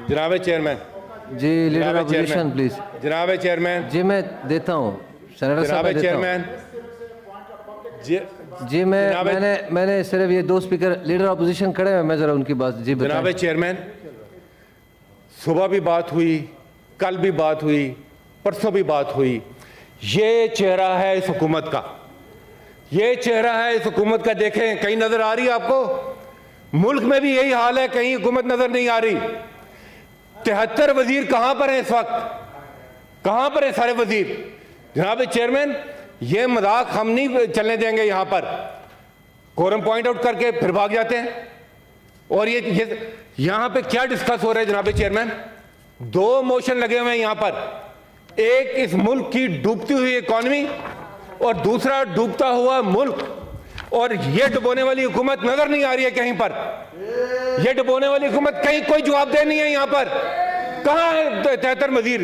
जनाब chairman ji, leader opposition please. जनाब chairman ji मैं देता हूँ सेनेटर साहब, जनाब चेयरमैन जी मैंने सिर्फ ये दो स्पीकर लीडर अपोजिशन खड़े हैं, मैं जरा उनकी बात जी बताएं। जनाब चेयरमैन, सुबह भी बात हुई, कल भी बात हुई, परसों भी बात हुई। ये चेहरा है इस हुकूमत का, ये चेहरा है इस हुकूमत का। देखें, कहीं नजर आ रही है आपको? मुल्क में भी यही हाल है, कहीं हुकूमत नजर नहीं आ रही। 73 वजीर कहां पर हैं इस वक्त? कहां पर है सारे वजीर? जनाब चेयरमैन, ये मजाक हम नहीं चलने देंगे। यहां पर कोरम पॉइंट आउट करके फिर भाग जाते हैं। और ये यहां पे क्या डिस्कस हो रहा है जनाब चेयरमैन? 2 मोशन लगे हुए हैं यहां पर, एक इस मुल्क की डूबती हुई इकॉनमी और दूसरा डूबता हुआ मुल्क। और ये डुबोने वाली हुकूमत नजर नहीं आ रही है कहीं पर। ये डुबोने वाली हुकूमत कहीं कोई जवाबदेह नहीं है। यहां पर कहां है 73 वजीर?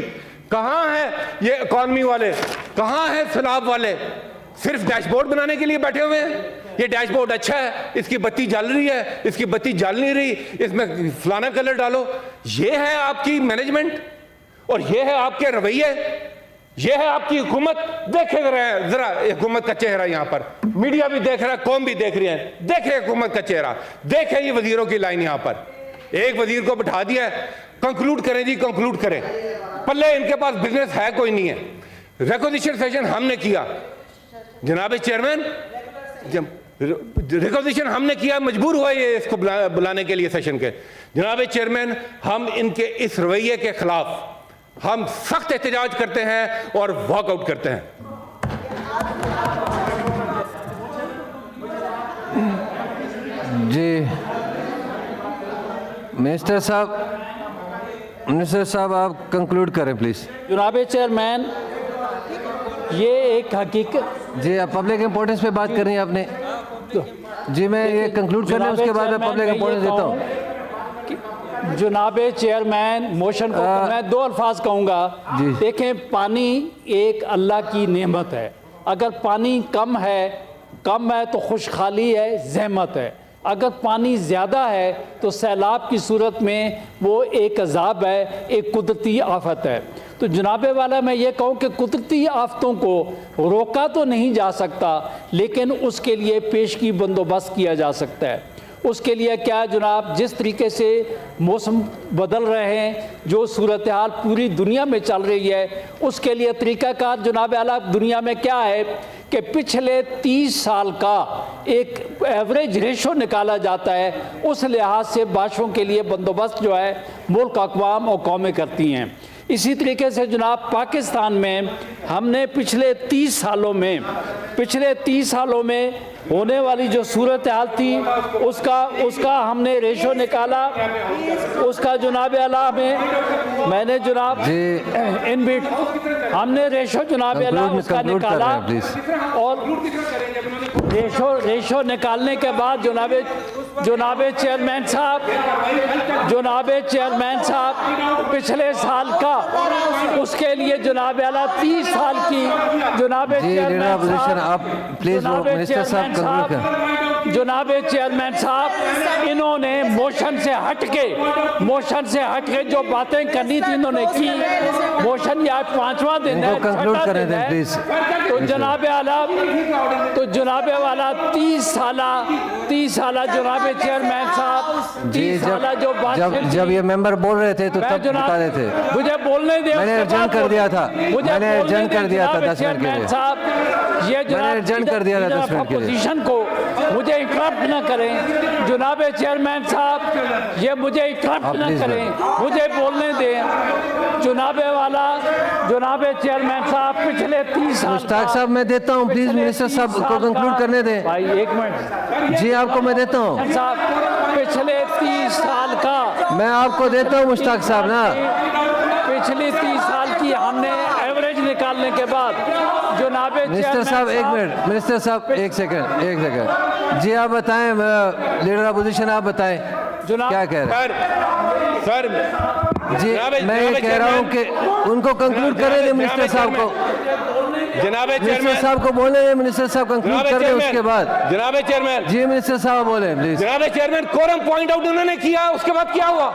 कहां है ये इकॉनमी वाले? कहां है सैलाब वाले? सिर्फ डैशबोर्ड बनाने के लिए बैठे हुए हैं। ये डैशबोर्ड अच्छा है, इसकी बत्ती जल रही है, इसकी बत्ती जल नहीं रही, इसमें फलाना कलर डालो। ये है आपकी मैनेजमेंट और ये है आपके रवैये, ये है आपकी हुकूमत। देखे जरा हुकूमत का चेहरा यहां पर, मीडिया भी देख रहा है, कौम भी देख रही है। देखे हुकूमत का चेहरा, देखे ये वजीरों की लाइन। यहां पर एक वजीर को बिठा दिया है, कंक्लूड करें जी, कंक्लूड करें। पल्ले इनके पास बिजनेस है कोई नहीं है। रिक्वेजिशन सेशन हमने किया जनाब चेयरमैन, रिक्वेजिशन हमने किया, मजबूर हुआ ये इसको बुलाने के लिए सेशन के। जनाब चेयरमैन, हम इनके इस रवैये के खिलाफ हम सख्त एहतजाज करते हैं और वॉकआउट करते हैं। जी मिनिस्टर साहब आप कंक्लूड करें प्लीज। जनाब चेयरमैन, ये एक हकीकत। जी आप पब्लिक इंपॉर्टेंस पे बात कर रही हैं आपने। जी मैं ये कंक्लूड कर लें, उसके बाद मैं पब्लिक इंपॉर्टेंस देता हूँ। जनाब चेयरमैन, मोशन को मैं 2 अल्फाज कहूँगा। देखें, पानी एक अल्लाह की नेमत है। अगर पानी कम है तो खुशहाली है, ज़हमत है। अगर पानी ज़्यादा है तो सैलाब की सूरत में वो एक अजाब है, एक कुदरती आफत है। तो जनाबे वाला मैं ये कहूँ कि कुदरती आफतों को रोका तो नहीं जा सकता, लेकिन उसके लिए पेशगी बंदोबस्त किया जा सकता है। उसके लिए क्या है जनाब, जिस तरीके से मौसम बदल रहे हैं, जो सूरत हाल पूरी दुनिया में चल रही है, उसके लिए तरीक़ाकार जनाब आला दुनिया में क्या है कि पिछले 30 साल का एक एवरेज रेशो निकाला जाता है। उस लिहाज से बारिशों के लिए बंदोबस्त जो है मुल्क अक़वाम और कौमें करती हैं। इसी तरीके से जनाब पाकिस्तान में हमने पिछले 30 सालों में होने वाली जो सूरत हाल थी उसका हमने रेशो निकाला। उसका जनाब आला में मैंने जनाब इन बिट हमने रेशो जनाब आला उसका निकाला। और रेशो निकालने के बाद जनाब चेयरमैन साहब पिछले साल का उसके लिए जनाब आला 30 साल की जनाब चेयरमैन साहब इन्होंने मोशन से हटके जो बातें करनी थी इन्होंने की। मोशन आज 5वां दिन है, छठा दिन है। तो जनाब वाला 30 साल जनाब चेयरमैन साहब 30 साल जो बात जब ये मेंबर बोल रहे थे तो तब बता रहे थे। मुझे बोलने दे, मैंने अर्जन कर दिया था 10 मिनट के लिए। साहब ये अर्जन कर दिया था 10 मिनट के लिए। पोजीशन को मुझे इंटरप्ट न करें जनाब चेयरमैन साहब, ये मुझे इंटरप्ट न करें, मुझे बोलने दें। जनाब चेयरमैन साहब पिछले 30 साल। मुश्ताक साहब मैं देता हूँ प्लीज, मिनिस्टर साहब को कंक्लूड करने दें। भाई 1 मिनट जी आपको मैं देता हूँ साहब। पिछले 30 साल का मैं आपको देता हूँ मुश्ताक साहब ना। पिछले 30 साल की हमने एवरेज निकालने के बाद जनाब मिनिस्टर साहब 1 मिनट, मिनिस्टर साहब 1 सेकंड। जी आप बताएं, लीडर अपोजिशन आप बताएं क्या कह रहे हैं। सर जी मैं ये कह रहा हूँ कि उनको कंक्लूड करें दें मिनिस्टर साहब को। जनाब मिनिस्टर साहब को बोले, मिनिस्टर साहब कंक्लूड कर दें उसके बाद। जनाब चेयरमैन जी मिनिस्टर साहब बोले प्लीज। जनाब चेयरमैन, कोरम पॉइंट आउट उन्होंने किया, उसके बाद क्या हुआ?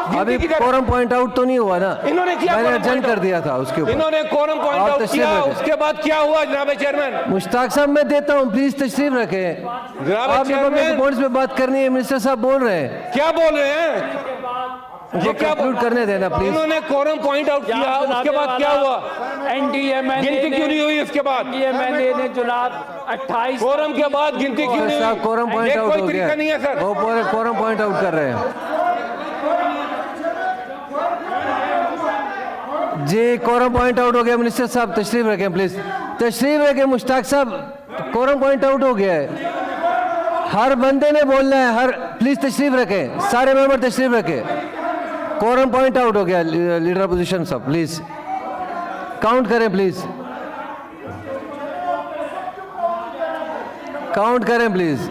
अभी गिनती की कोरम पॉइंट आउट तो नहीं हुआ ना, इन्होंने किया मैंने quorum अर्जन point कर out। दिया था उसके ऊपर। इन्होंने कोरम पॉइंट आप आउट तशरीफ किया, रखें। उसके बाद क्या हुआ जनाब चेयरमैन? मुश्ताक साहब मैं देता हूँ, प्लीज तशरीफ रखें। जनाब आपने पब्लिक चेयरमैन पॉइंट्स पे बात करनी है, मिनिस्टर साहब बोल रहे हैं, क्या बोल रहे हैं? ये कंक्लूड करने देना प्लीज। इन्होंने कोरम पॉइंट आउट किया, उसके बाद क्या हुआ? गिनती क्यों नहीं हुई उसके बाद? एनडीएमएनए ने जनाब 28 कोरम के बाद गिनती क्यों नहीं साहब कोरम हुई? पॉइंट ये आउट कोई हो गया, तरीका नहीं है सर। वो पूरे कोरम पॉइंट आउट कर रहे हैं जी। कोरम पॉइंट आउट हो गया, मिनिस्टर साहब तशरीफ रखें प्लीज, तशरीफ रखें। मुश्ताक साहब कोरम पॉइंट आउट हो गया है, हर बंदे ने बोलना है, हर प्लीज तशरीफ रखें, सारे मेंबर तशरीफ रखें। कोरम पॉइंट आउट हो गया, लीडर अपोजिशन साहब प्लीज काउंट करें, प्लीज काउंट करें प्लीज।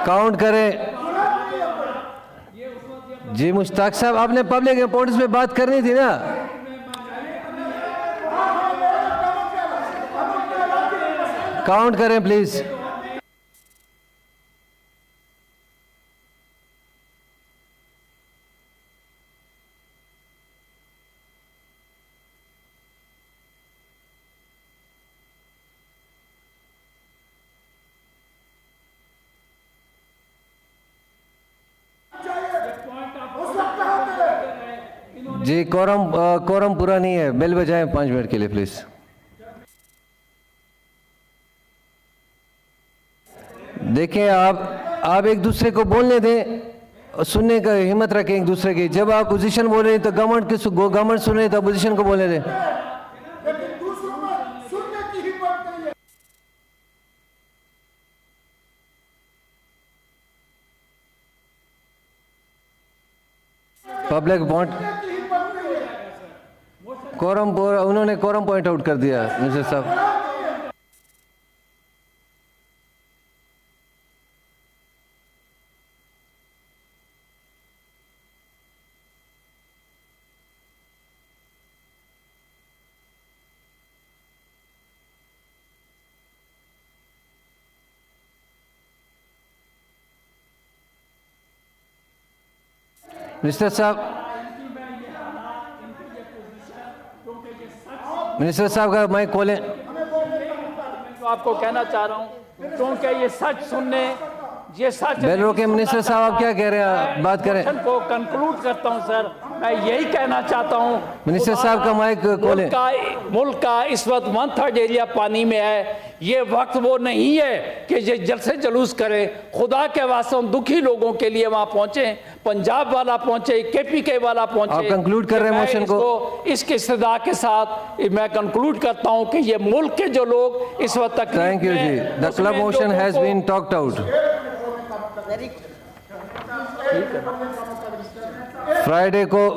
काउंट करें जी। मुश्ताक साहब आपने पब्लिक इंपोर्टेंस पे बात करनी थी ना, काउंट करें प्लीज। जी कोरम पूरा नहीं है, बेल बजाएं 5 मिनट के लिए प्लीज। देखिए आप एक दूसरे को बोलने दें और सुनने का हिम्मत रखें एक दूसरे की। जब आप पोजीशन बोल रहे हैं तो गवर्नमेंट सुन रहे हैं तो अपोजिशन को बोलने दें। पब्लिक पॉइंट उन्होंने कोरम पॉइंट आउट कर दिया मिनिस्टर साहब। मिनिस्टर साहब का माइक खोलें। तो आपको कहना चाह रहा हूं क्योंकि ये सच सुनने, ये सच बेल रोके। मिनिस्टर साहब आप क्या कह रहे हैं, बात करें। को कंक्लूड करता हूं सर, मैं यही कहना चाहता हूं मिनिस्टर साहब का माइक खोलें। मुल्क का इस वक्त 1/3 एरिया पानी में है। ये वक्त वो नहीं है कि ये जलसे जुलूस करे। खुदा के वास्ते हम दुखी लोगों के लिए वहां पहुंचे, पंजाब वाला पहुंचे, केपीके वाला पहुंचे। आप कंक्लूड कर रहे हैं मोशन को। इसके इस्तदा के साथ मैं कंक्लूड करता हूं कि ये मुल्क के जो लोग इस वक्त तक। Thank you ji. The club motion has been talked out. Friday को